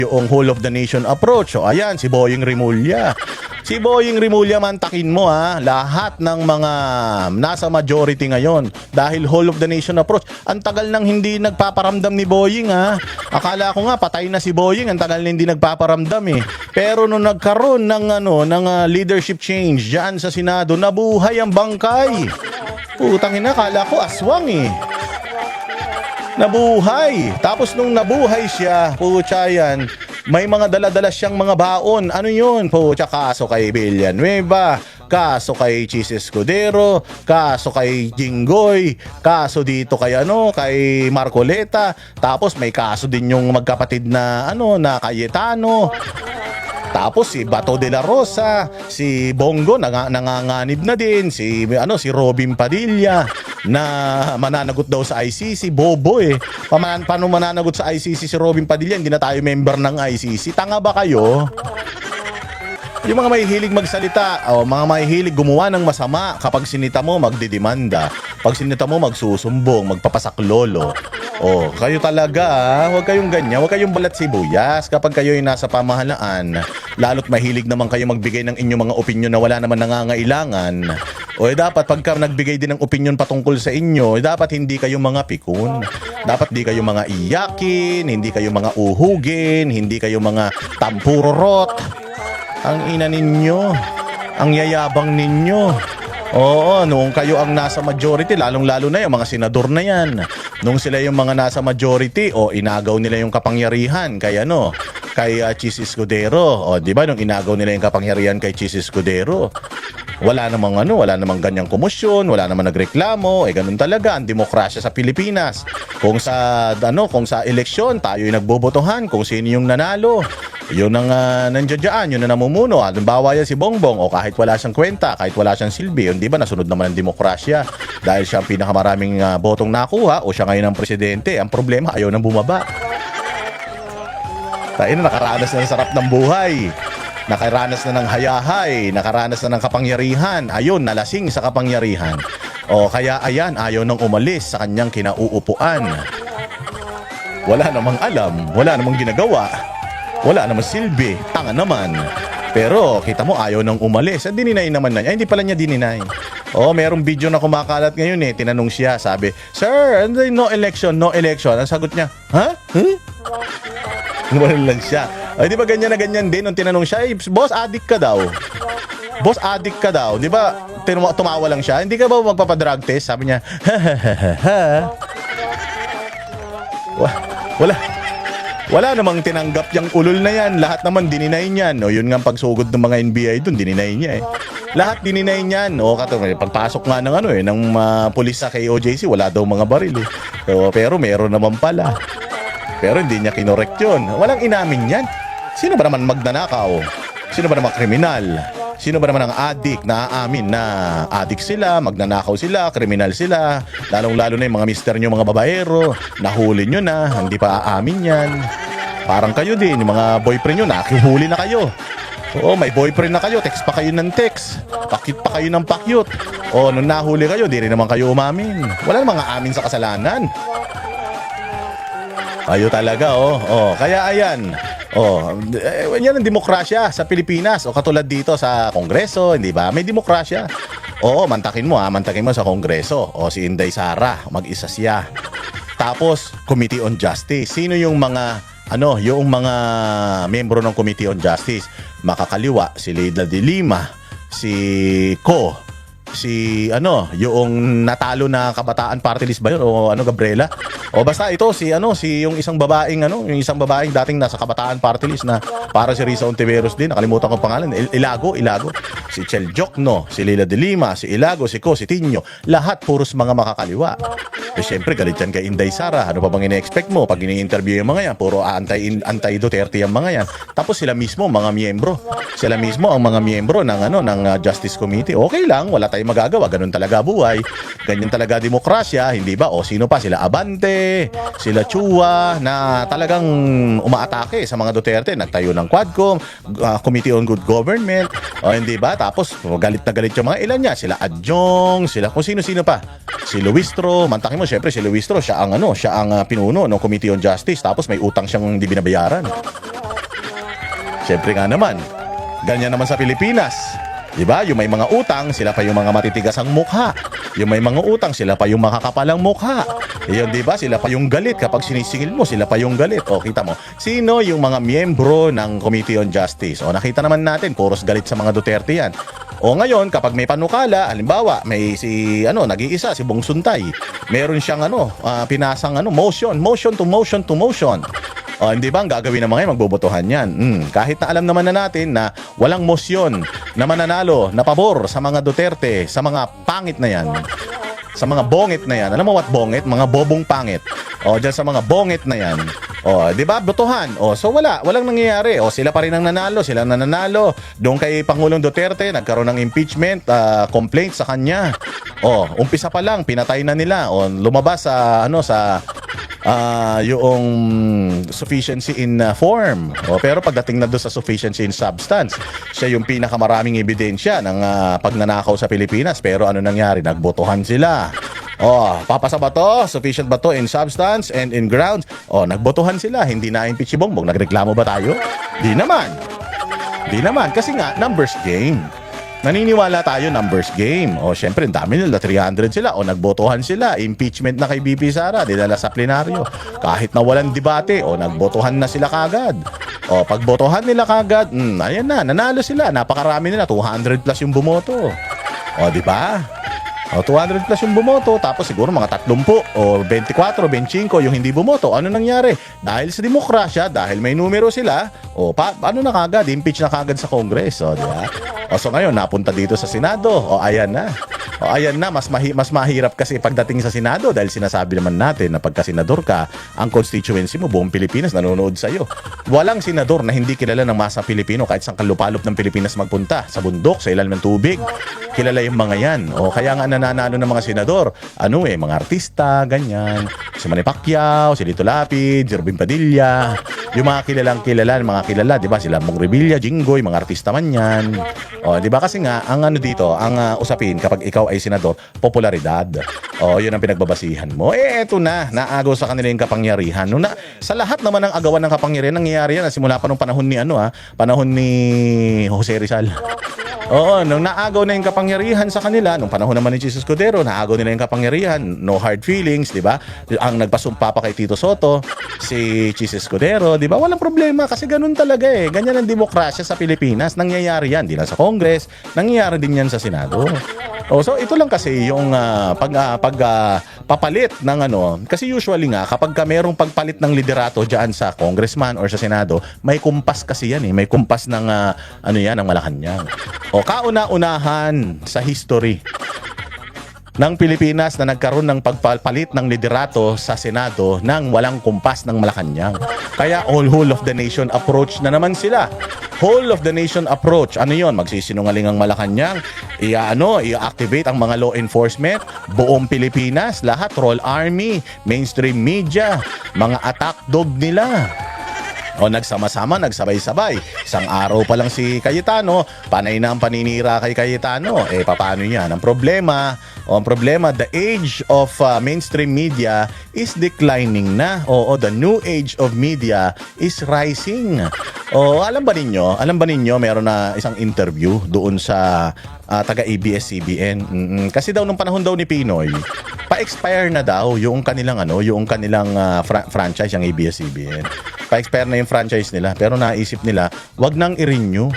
yung whole of the nation approach. So ayan, si Boying Rimulya. Si Boying Rimulya, mantakin mo ha, lahat ng mga nasa majority ngayon dahil whole of the nation approach. Ang tagal nang hindi nagpaparamdam ni Boying ha. Akala ko nga patay na si Boying, ang tagal na hindi nagpaparamdam eh. Pero nung nagkaroon ng leadership change diyan sa Senado, nabuhay ang bangkay. Putang ina, akala ko aswang eh. Nabuhay. Tapos nung nabuhay siya, putya yan, may mga dala-dala siyang mga baon. Ano yun? Putya, kaso kay Villanueva, kaso kay Chis Escudero, kaso kay Jinggoy, kaso dito kay kay Marcoleta. Tapos may kaso din yung magkapatid na na Cayetano. Tapos si Bato de la Rosa, si Bongo nanganganib na din, si Robin Padilla na mananagot daw sa ICC, bobo eh. Paano mananagot sa ICC si Robin Padilla? Hindi na tayo member ng ICC. Tanga ba kayo? Yung mga mahihilig magsalita, mga mahihilig gumawa ng masama, kapag sinita mo magdidemanda, pag sinita mo magsusumbong, magpapasaklolo. Kayo talaga, huwag kayong ganyan, huwag kayong balat sibuyas kapag kayo ay nasa pamahalaan. Lalo't mahilig naman kayo magbigay ng inyong mga opinyon na wala naman nangangailangan. Dapat pagka nagbigay din ng opinyon patungkol sa inyo, dapat hindi kayo mga pikun. Dapat hindi kayo mga iyakin, hindi kayo mga uhugin, hindi kayo mga tampurorot. Ang ina ninyo, ang yayabang ninyo. Noong kayo ang nasa majority, lalong-lalo na yung mga senador na yan. Nung sila yung mga nasa majority, inagaw nila yung kapangyarihan kay kay Chis Escudero. Di ba nung inagaw nila yung kapangyarihan kay Chis Escudero, wala namang ganyang komosyon, wala namang nagreklamo. Ganun talaga ang demokrasya sa Pilipinas. Kung sa eleksyon tayo yung nagbobotohan kung sino yung nanalo. Yun ang nandiyan, yun ang namumuno. Halimbawa yan si Bongbong, kahit wala siyang kwenta, kahit wala siyang silbi, yun, di ba nasunod naman ang demokrasya dahil siya ang pinakamaraming botong nakuha o siya ngayon ang presidente. Ang problema, ayaw nang bumaba. Tayo na nakaranas na ng sarap ng buhay, nakaranas na ng hayahay, nakaranas na ng kapangyarihan. Ayun, nalasing sa kapangyarihan. Kaya ayan, ayaw nang umalis sa kanyang kinauupuan. Wala namang alam, wala namang ginagawa, wala namang silbi, tanga naman. Pero kita mo ayaw nang umalis. Dininay naman na niya. Hindi pala niya dininay. Merong video na kumakalat ngayon eh. Tinanong siya, sabi, "Sir, no election, no election." Ang sagot niya, "Ha? Gano'n lang siya. Di ba ganyan na ganyan din nung tinanong siya, "Boss, addict ka daw." "Boss, addict ka daw." Di ba tumawa lang siya. "Hindi ka ba magpapadrug test?" Sabi niya, Wala namang tinanggap yung ulol na yan. Lahat naman dininay niyan. Yun nga pagsugod ng mga NBI doon, dininay niya eh. Lahat dininay niyan. Pagpasok nga ng pulis sa KOJC, wala daw mga baril eh. Pero meron naman pala. Pero hindi niya kinorek yun. Walang inamin yan. Sino ba naman magnanakaw? Sino ba naman kriminal? Sino ba naman ang addict na aamin na addict sila, magnanakaw sila, kriminal sila? Lalong-lalo na yung mga mister nyo, mga babaero, nahuli nyo na, hindi pa aamin yan. Parang kayo din, yung mga boyfriend nyo, nakihuli na kayo. May boyfriend na kayo, text pa kayo ng text, pakyut pa kayo ng pakyut. Nung nahuli kayo, di rin naman kayo umamin. Wala namang aamin sa kasalanan. Ayo talaga, kaya ayan. Yan ang demokrasya sa Pilipinas. Katulad dito sa Kongreso, hindi ba? May demokrasya. Mantakin mo sa Kongreso. Si Inday Sara, mag-isa siya. Tapos, Committee on Justice. Sino yung mga membro ng Committee on Justice? Makakaliwa, si Leila de Lima, si Ko, yung natalo na Kabataan Party List ba yun? Gabriela? Basta ito, yung isang babaeng, yung isang babaeng dating nasa Kabataan Party List na para si Risa Ontiveros din, nakalimutan ko pangalan, Ilago. Si Chel Jokno, si Leila de Lima, si Ilago, si Ko, si Tinyo, lahat puros mga makakaliwa. Siyempre, galit yan kay Inday Sara. Ano pa bang ine-expect mo? Pag ini-interview yung mga yan, puro anti-Duterte yung mga yan. Tapos sila mismo, mga miyembro. Sila mismo ang mga miyembro ng Justice Committee. Okay lang, wala tayong magagawa. Ganun talaga buhay. Ganyan talaga demokrasya, hindi ba? Sino pa? Sila Abante, sila Chua, na talagang umaatake sa mga Duterte. Nagtayo ng Quadcom, Committee on Good Government. Hindi ba? Tapos, galit na galit yung mga ilan niya. Sila Adjong, sila kung sino-sino pa. Si Luistro, mantakin mo, syempre si Luistro, siya ang pinuno ng Committee on Justice. Tapos may utang siyang hindi binabayaran. Siyempre nga naman, ganyan naman sa Pilipinas. Diba? Yung may mga utang, sila pa yung mga matitigas ang mukha. Yung may mga utang, sila pa yung makakapalang mukha. Yun, diba? Sila pa yung galit. Kapag sinisingil mo, sila pa yung galit. O, kita mo. Sino yung mga miyembro ng Committee on Justice? O, nakita naman natin, puros galit sa mga Duterte yan. O ngayon, kapag may panukala, halimbawa, may nag-iisa, si Bong Suntay. Meron siyang pinasang motion to motion. O, hindi ba ang gagawin ng mga yan? Magbobotohan yan. Kahit na alam naman na natin na walang motion na mananalo, na pabor sa mga Duterte, sa mga pangit na yan. Sa mga bongit na yan. Alam mo what bongit? Mga bobong pangit. O, dyan sa mga bongit na yan. O, di ba? Botohan. O, so walang nangyayari. O, sila pa rin ang nanalo. Sila na nanalo. Doon kay Pangulong Duterte, nagkaroon ng impeachment complaint sa kanya. O, umpisa pa lang, pinatay na nila. O, lumabas yung sufficiency in form. Pero pagdating na doon sa sufficiency in substance, siya yung pinakamaraming ebidensya ng pagnanakaw sa Pilipinas. Pero ano nangyari? Nagbotohan sila. Papasa ba to? Sufficient ba to in substance and in grounds? Nagbotohan sila. Hindi na-impeach si Bongbong. Nagreklamo ba tayo? Di naman. Kasi nga, numbers game. Naniniwala tayo numbers game. Syempre, ang dami nila, 300 sila. Nagbotohan sila. Impeachment na kay BP Sara, dinala sa plenaryo. Kahit na walang debate, nagbotohan na sila kagad. Pagbotohan nila kagad, ayan na, nanalo sila. Napakarami nila, 200 plus yung bumoto. Di ba? 200 plus yung bumoto, tapos siguro mga 30 o 24, 25 yung hindi bumoto. Ano nangyari? Dahil sa demokrasya, dahil may numero sila, ano na kagad? Impeach na kagad sa Congress. Di ba? So ngayon, napunta dito sa Senado. Ayan na. Mas mahirap kasi pagdating sa Senado dahil sinasabi naman natin na pagka senador ka, ang constituency mo, buong Pilipinas nanonood sa'yo. Walang senador na hindi kilala ng masa Pilipino kahit saan kalupalop ng Pilipinas magpunta. Sa bundok, sa ilalim ng tubig. Kilala yung mga yan. Kaya nga nananalo ng mga senador. Mga artista, ganyan. Si Manny Pacquiao, si Lito Lapid, si Robin Padilla. Yung mga mga kilala, di ba? Sila Mong Revilla, Jinggoy, mga artista man yan. Di ba? Kasi nga, ang usapin kapag ikaw ay senador, popularidad. Yun ang pinagbabasihan mo. Eto na, naagaw sa kanila yung kapangyarihan. Sa lahat naman ng agawan ng kapangyarihan, nangyayari yan simula pa nung panahon ni Jose Rizal. Nung naagaw na yung kapangyarihan sa kanila, nung panahon naman ni Jesus Escudero, naagaw nila yung kapangyarihan, no hard feelings, di ba? Ang nagpasumpa pa kay Tito Soto, si Jesus Escudero, di ba? Walang problema kasi ganun talaga Ganyan ang demokrasya sa Pilipinas. Nangyayari yan, di lang sa Congress, nangyayari din yan sa Senado. So ito lang kasi yung papalit ng kasi usually nga kapag merong pagpalit ng liderato diyan sa congressman or sa Senado, may kumpas kasi yan may kumpas ng ng Malacanang. Kauna-unahan sa history ng Pilipinas na nagkaroon ng pagpapalit ng liderato sa Senado nang walang kumpas ng Malacanang. Kaya whole of the nation approach na naman sila. Whole of the nation approach. Ano yon? Magsisinungaling ang Malacanang. I-activate ang mga law enforcement. Buong Pilipinas, lahat, roll army, mainstream media, mga attack dog nila. Nagsama-sama, nagsabay-sabay. Isang araw pa lang si Cayetano, panay na ang paninira kay Cayetano. Paano yan? Ang problema, the age of mainstream media is declining na. The new age of media is rising. Alam ba ninyo, meron na isang interview doon sa taga ABS-CBN. Kasi daw nung panahon daw ni Pinoy, pa-expire na daw yung kanilang franchise, yung ABS-CBN. Pa-expire na yung franchise nila, pero naisip nila, wag nang i-renew.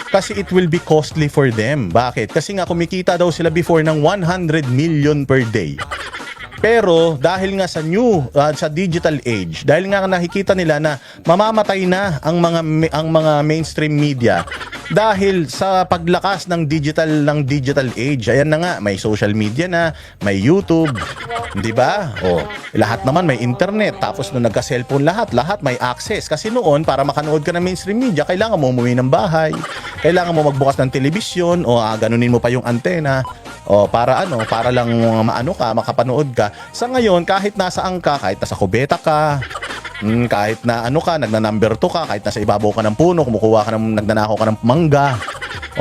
Kasi it will be costly for them. Bakit? Kasi nga kumikita daw sila before ng 100 million per day. Pero dahil nga sa sa digital age, dahil nga nakikita nila na mamamatay na ang mga mainstream media dahil sa paglakas ng digital age. Ayan na nga, may social media na, may YouTube, 'di ba? Lahat naman may internet. Tapos nung nagka-cellphone lahat may access. Kasi noon para makanood ka ng mainstream media, kailangan mo umuwi ng bahay. Kailangan mo magbukas ng telebisyon ganunin mo pa yung antena. Para lang makapanood ka. Sa ngayon, kahit nasaan ka, kahit nasa kubeta ka, kahit na nagnanumber 2 ka, kahit nasa ibabaw ka ng puno, nagnanakaw ka ng mangga,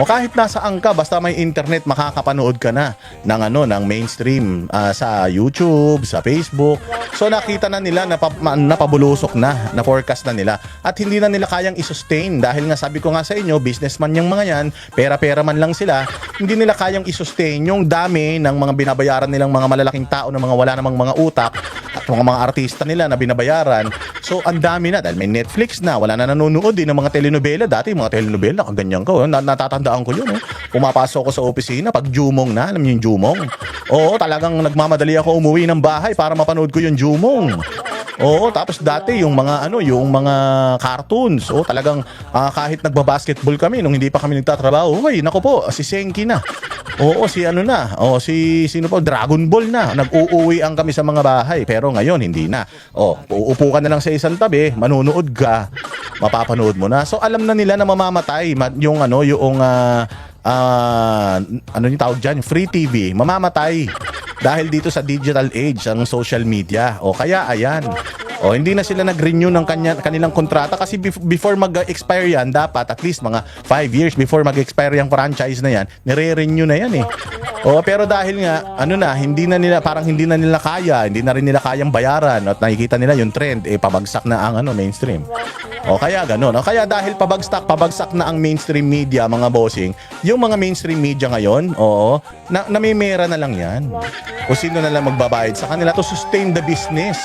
kahit nasaan ka, basta may internet, makakapanood ka na ng mainstream sa YouTube, sa Facebook, So nakita na nila na napabulusok na forecast na nila at hindi na nila kayang i-sustain dahil nga sabi ko nga sa inyo, businessman yung mga yan, pera-pera man lang sila, hindi nila kayang i-sustain yung dami ng mga binabayaran nilang mga malalaking tao na mga wala namang mga utak at mga artista nila na binabayaran. So ang dami na dahil may Netflix na, wala na nanonood din ng mga telenovela. Dati mga telenovela, kaganyan ko, natatandaan ko yun. Pumapasok ko sa opisina pag Jumong na, alam niyo yung Jumong? Oo, talagang nagmamadali ako umuwi ng bahay para mapanood ko yung Jumong. Oo, tapos dati yung mga yung mga cartoons. Oo, talagang kahit nagba-basketball kami nung hindi pa kami nagtatrabaho, ay nako po, si Senki na. Oo, si sino po, Dragon Ball na. Nag-uuwian kami sa mga bahay, pero ngayon hindi na. Uupo ka na lang sa isang tabi, manunood ka, mapapanood mo na. So alam na nila na mamamatay yung yung yung tawag dyan, free TV, mamamatay dahil dito sa digital age ang social media. Kaya ayan, hindi na sila nag-renew ng kanilang kontrata kasi before mag-expire yan, dapat at least mga 5 years before mag-expire yung franchise na yan, nire-renew na yan pero dahil nga hindi na nila kaya, hindi na rin nila kayang bayaran at nakikita nila yung trend, pabagsak na ang mainstream. Kaya gano'n. Kaya dahil pabagsak na ang mainstream media, mga bossing, yung mga mainstream media ngayon, namimera na lang yan. O sino na lang magbabayad sa kanila to sustain the business,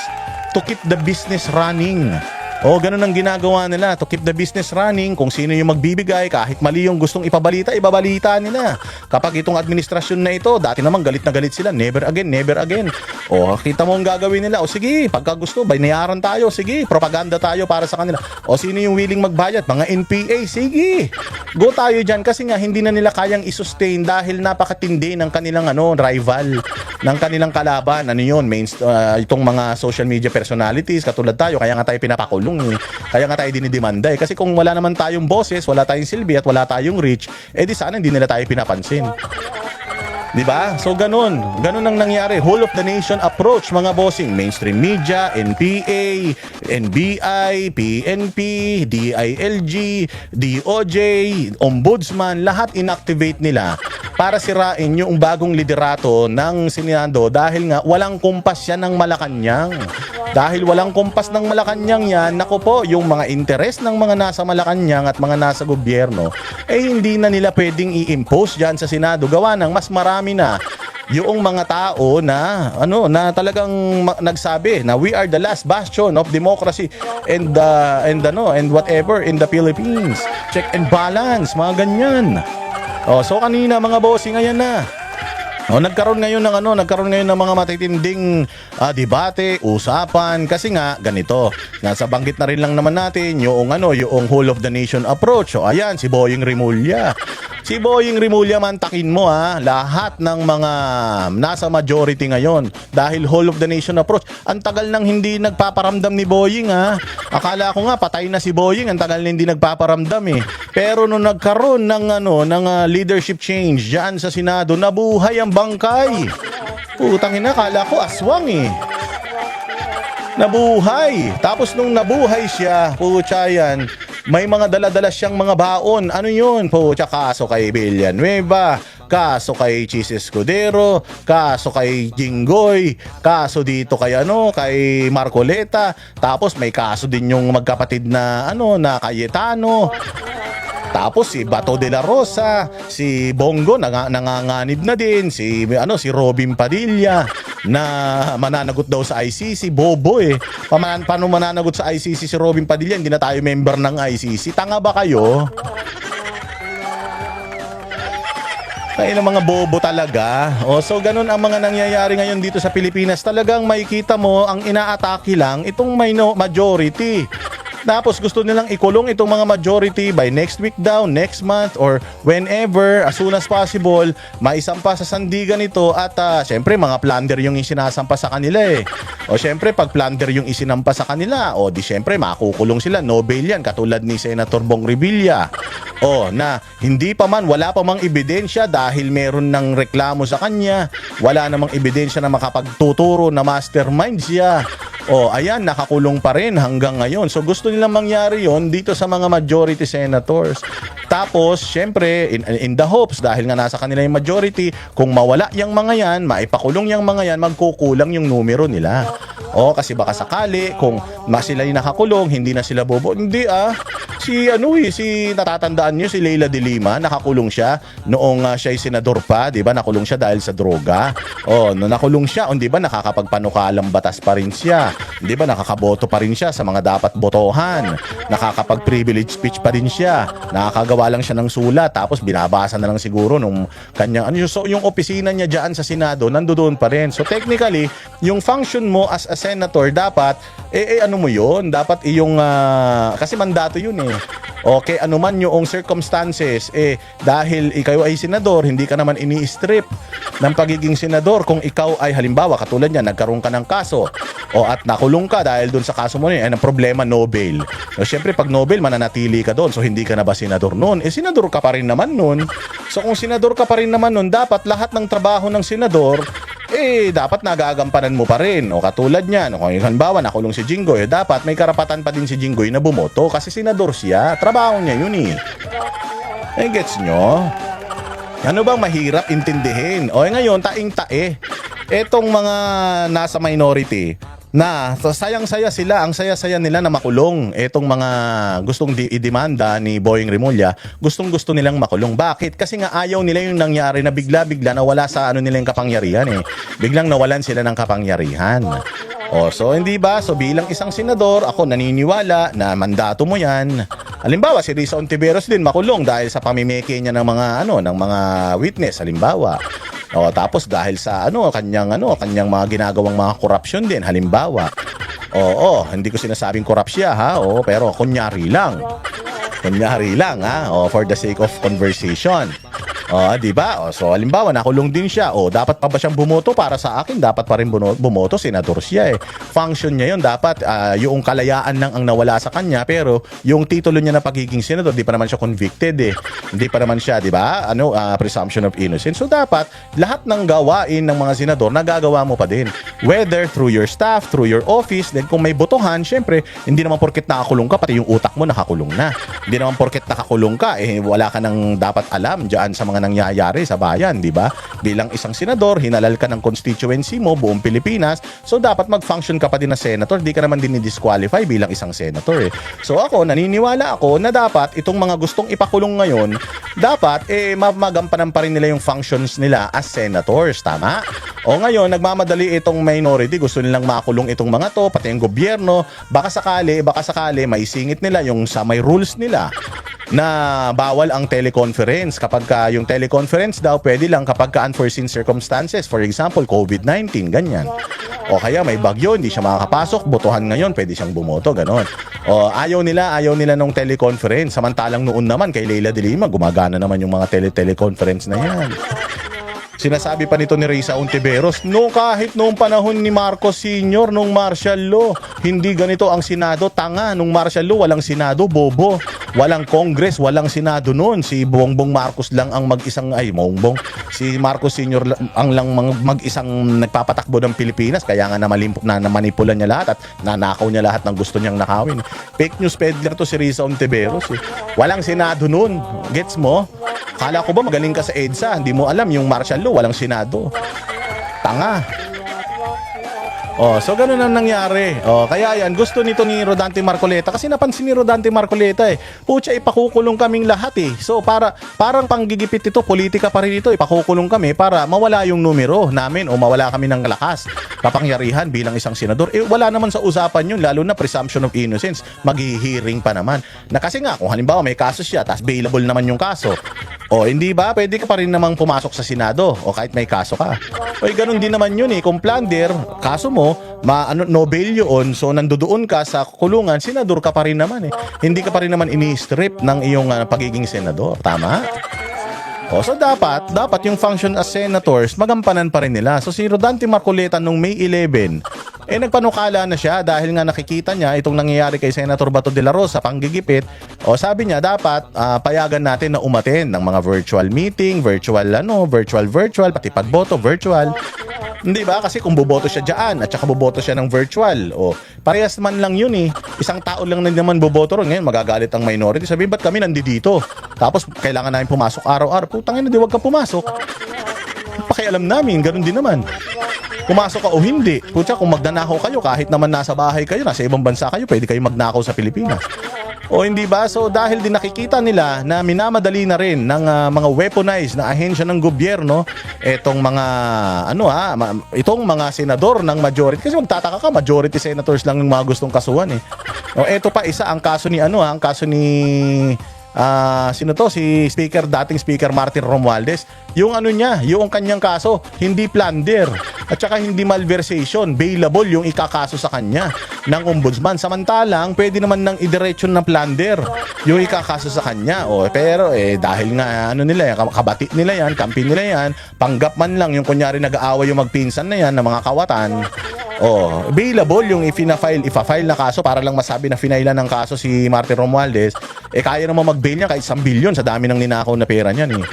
to keep the business running. Ganun ang ginagawa nila, to keep the business running. Kung sino yung magbibigay, kahit mali yung gustong ipabalita, ibabalita nila. Kapag itong administrasyon na ito, dati naman galit na galit sila, never again, never again. Kita mo ang gagawin nila. Sige, pagka gusto, binayaran tayo. Sige, propaganda tayo para sa kanila. Sino yung willing magbayad? Mga NPA, sige. Go tayo dyan kasi nga hindi na nila kayang i-sustain dahil napakatindi ng kanilang rival, ng kanilang kalaban. Itong mga social media personalities, katulad tayo, kaya nga tayo pinapakulong. Kaya nga tayo dinidemanda kasi kung wala naman tayong boses, wala tayong silbi at wala tayong reach, di sana hindi nila tayo pinapansin. Diba? So ganun ang nangyari. Whole of the nation approach, mga bossing. Mainstream media, NPA, NBI, PNP, DILG, DOJ, Ombudsman, lahat inactivate nila para sirain yung bagong liderato ng Senado dahil nga walang kumpas yan ng Malacanang. Dahil walang kumpas ng Malacanang yan, nako po, yung mga interes ng mga nasa Malacanang at mga nasa gobyerno, hindi na nila pwedeng i-impose dyan sa Senado. Gawa ng mas marami na yung mga tao na talagang nagsabi na we are the last bastion of democracy and whatever in the Philippines. Check and balance, mga ganyan. So kanina, mga bossing, ayan na. Nagkaroon ngayon ng mga matitinding debate, usapan kasi nga ganito. Nasa banggit na rin lang naman natin yung whole of the nation approach. Ayan si Boying Rimulya. Si Boying Rimulya, mantakin mo lahat ng mga nasa majority ngayon dahil whole of the nation approach. Ang tagal nang hindi nagpaparamdam ni Boying Akala ko nga patay na si Boying, ang tagal na hindi nagpaparamdam Pero nung nagkaroon ng leadership change diyan sa Senado, nabuhay ang bangkay. Putang ina, akala ko aswang Nabuhay. Tapos nung nabuhay siya, putya yan, may mga dala-dala siyang mga baon. Ano yun? Putya, kaso kay Villanueva, kaso kay Chis Escudero, kaso kay Jinggoy, kaso dito kay kay Marcoleta. Tapos may kaso din yung magkapatid na na Cayetano. Tapos si Bato de la Rosa, si Bongo nanganganib na din, si Robin Padilla na mananagot daw sa ICC, bobo Paano mananagot sa ICC si Robin Padilla? Hindi na tayo member ng ICC. Tanga ba kayo? Kaya ng mga bobo talaga. So ganun ang mga nangyayari ngayon dito sa Pilipinas. Talagang makikita mo ang inaatake lang itong majority. Tapos gusto nilang ikulong itong mga majority by next week daw, next month, or whenever, as soon as possible, maisampa sa sandigan ito at syempre mga plunder yung isinasampa sa kanila syempre pag plunder yung isinampa sa kanila, di syempre makukulong sila, no bail yan, katulad ni Senator Bong Revilla. Na hindi pa man, wala pa mang ebidensya dahil meron ng reklamo sa kanya, wala namang ebidensya na makapagtuturo na mastermind siya. Ayan, nakakulong pa rin hanggang ngayon. So gusto nilang mangyari yon dito sa mga majority senators. Tapos, syempre, in the hopes, dahil nga nasa kanila yung majority, kung mawala yung mga yan, maipakulong yung mga yan, magkukulang yung numero nila. O, kasi baka sakali, kung sila yung nakakulong, hindi na sila bobo. Hindi si natatandaan nyo, si Leila de Lima, nakakulong siya noong siya'y senador pa, di ba? Nakulong siya dahil sa droga. O, no, nakulong siya, di ba? Nakakapagpanukalang batas pa rin siya. Di ba? Nakakaboto pa rin siya sa mga dapat botohan. Nakakapag-privilege speech pa rin siya. Nakakagawa lang siya ng sulat, tapos binabasa na lang siguro nung kanyang so yung opisina niya diyan sa Senado nandoon pa rin. So technically, yung function mo as a senator dapat ano mo yun, dapat iyong kasi mandato yun okay, ano man yung circumstances dahil ikaw ay senador, hindi ka naman ini-strip ng pagiging senador. Kung ikaw ay halimbawa katulad niya, nagkaroon ka ng kaso at nakulong ka dahil doon sa kaso mo ang problema, no bail. So syempre pag no bail, mananatili ka doon, so hindi ka na ba senador noon? Senador ka pa rin naman noon. So kung senador ka pa rin naman noon, dapat lahat ng trabaho ng senador dapat nagagampanan mo pa rin. O katulad niya, kung halimbawa nakulong si Jinggoy, dapat may karapatan pa din si Jinggoy na bumoto kasi senador siya. Trabaho niya yun gets nyo? Ano bang mahirap intindihin? Ngayon, taing-tae. Etong mga nasa minority na sayang-saya sila, ang saya-saya nila na makulong. Etong mga gustong idemanda ni Boying Rimulya, gustong-gusto nilang makulong. Bakit? Kasi nga ayaw nila yung nangyari na bigla-bigla nawala sa nila yung kapangyarihan Biglang nawalan sila ng kapangyarihan. So hindi ba? So bilang isang senador, ako naniniwala na mandato mo yan. Halimbawa, si Risa Ontiveros din makulong dahil sa pamimeke niya ng mga witness, halimbawa. Tapos dahil sa kanyang mga ginagawang mga korupsyon din, halimbawa. Hindi ko sinasabing korap siya pero kunyari lang. Kunyari lang for the sake of conversation. Di ba? So halimbawa nakulong din siya. Dapat pa ba siyang bumoto? Para sa akin, dapat pa rin bumoto, senador siya Function niya 'yon, dapat yung kalayaan lang ang nawala sa kanya, pero yung titulo niya na pagiging senador, di pa naman siya convicted Hindi pa naman siya, di ba? Presumption of innocence. So dapat lahat ng gawain ng mga senador nagagawa mo pa din. Whether through your staff, through your office, then kung may botohan, syempre, hindi naman porket nakakulong ka, pati yung utak mo nakakulong na. Hindi naman porket nakakulong ka, wala ka nang dapat alam diyan sa mga nangyayari sa bayan, di ba? Bilang isang senador, hinalal ka ng constituency mo, buong Pilipinas, so dapat mag-function ka pa din na senator, di ka naman din i-disqualify bilang isang senator So ako, naniniwala ako na dapat itong mga gustong ipakulong ngayon, dapat magampanan pa rin nila yung functions nila as senators, tama? Ngayon, nagmamadali itong minority, gusto nilang makulong itong mga to, pati yung gobyerno, baka sakali maisingit nila yung sa may rules nila na bawal ang teleconference. Kapag yung teleconference daw, pwede lang kapag unforeseen circumstances. For example, COVID-19, ganyan. Kaya may bagyo, hindi siya makakapasok, botohan ngayon, pwede siyang bumoto, ganon. Ayaw nila nung teleconference. Samantalang noon naman, kay Leila de Lima, gumagana naman yung mga teleconference na yan. Sinasabi pa nito ni Risa Ontiveros, kahit noong panahon ni Marcos Sr., nung martial law, hindi ganito ang Senado. Tanga, nung martial law, walang Senado, bobo. Walang Congress, walang Senado noon. Si Bongbong Marcos lang ang si Marcos Sr. ang lang mag-isang nagpapatakbo ng Pilipinas. Kaya nga namanipulan niya lahat at nanakaw niya lahat ng gusto niyang nakawin. Fake news peddler to si Risa Ontiveros. Walang Senado noon. Gets mo? Kala ko ba magaling ka sa EDSA? Hindi mo alam yung martial law, walang Senado. Tanga. So ganun ang nangyari. Kaya yan, gusto nito ni Rodante Marcoleta kasi napansin ni Rodante Marcoleta pucha, ipakukulong kaming lahat So parang panggigipit ito, politika pa rin ito, ipakukulong kami para mawala yung numero namin o mawala kami ng lakas, kapangyarihan bilang isang senador. Wala naman sa usapan yun, lalo na presumption of innocence. Maghihiring pa naman. Na kasi nga, kung halimbawa may kaso siya, tapos bailable naman yung kaso, hindi ba? Pwede ka pa rin namang pumasok sa Senado kahit may kaso ka. Ganun din naman yun Kung plunder, kaso mo, no bail yun, so nandoon ka sa kulungan, senador ka pa rin naman Hindi ka pa rin naman ini-strip ng iyong pagiging senador. Tama? So dapat yung function as senators, magampanan pa rin nila. So si Rodante Marcoleta nung May 11, nagpanukala na siya dahil nga nakikita niya itong nangyayari kay Senator Bato de la Rosa, panggigipit. Sabi niya dapat payagan natin na umattend ng mga virtual meeting, virtual, pati pagboto, virtual. Hindi ba? Kasi kung boboto siya dyan at saka boboto siya ng virtual, o parehas man lang yun eh. Isang tao lang na naman boboto ron. Ngayon magagalit ang minority. Sabihin, ba't kami nandito? Tapos kailangan namin pumasok araw-araw. Putang ina, di wag ka pumasok. Pakialam namin, ganun din naman. Pumasok ka o hindi. Putya, kung magnanakaw kayo, kahit naman nasa bahay kayo, nasa ibang bansa kayo, pwede kayo magnakaw sa Pilipinas. O hindi ba? So dahil din nakikita nila na minamadali na rin ng mga weaponized na ahensya ng gobyerno itong mga itong mga senador ng majority, kasi magtataka ka, majority senators lang yung mga gustong kasuhan eh. O eto pa isa ang kaso ni ang kaso ni sino to? Si dating Speaker Martin Romualdez. Yung niya, yung kanyang kaso, hindi plunder at saka hindi malversation, bailable yung ikakaso sa kanya ng ombudsman. Samantalang, pwede naman nang idiretsyon ng plunder yung ikakaso sa kanya. Pero dahil nga nila yan, kabati nila yan, kampi nila yan, panggap man lang yung kunyari nag-aaway yung magpinsan na yan ng mga kawatan. Bailable yung ifa-file na kaso para lang masabi na finailan ng kaso si Martin Romualdez. Kaya naman mag-bail niya kahit 1 billion sa dami ng ninakaw na pera niyan eh.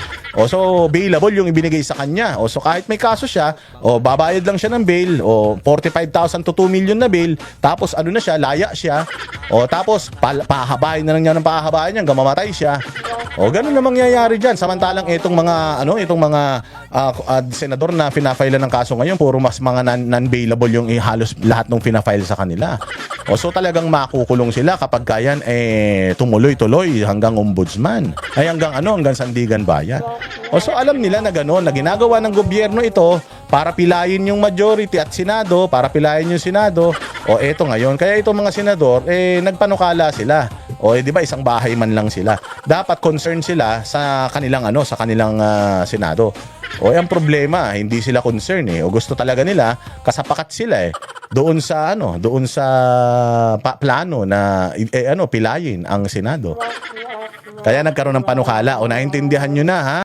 So bailable yung ibinigay sa kanya. So kahit may kaso siya, babayad lang siya ng bail, 45,000 to 2 million na bail, tapos na siya, laya siya. Tapos pahabain na lang niya ng pahabain niya hanggang mamatay siya. Ganun na mangyayari diyan. Samantalang itong mga senador na pinafile ng kaso ngayon, puro mas mga non-bailable yung halos lahat ng pinafile sa kanila. So talagang makukulong sila kapag kayan tumuloy-tuloy hanggang ombudsman. Hanggang Sandigan Bayan. So alam nila na gano'n, na ginagawa ng gobyerno ito para pilayin yung majority at Senado, para pilayin yung Senado. Eto ngayon, kaya itong mga senador, nagpanukala sila. Di ba isang bahay man lang sila. Dapat concerned sila sa kanilang Senado. Ang problema, hindi sila concerned eh. Gusto talaga nila, kasapakat sila eh. Doon sa plano na pilayin ang Senado. Kaya nagkaroon ng panukala. Naintindihan nyo na ha?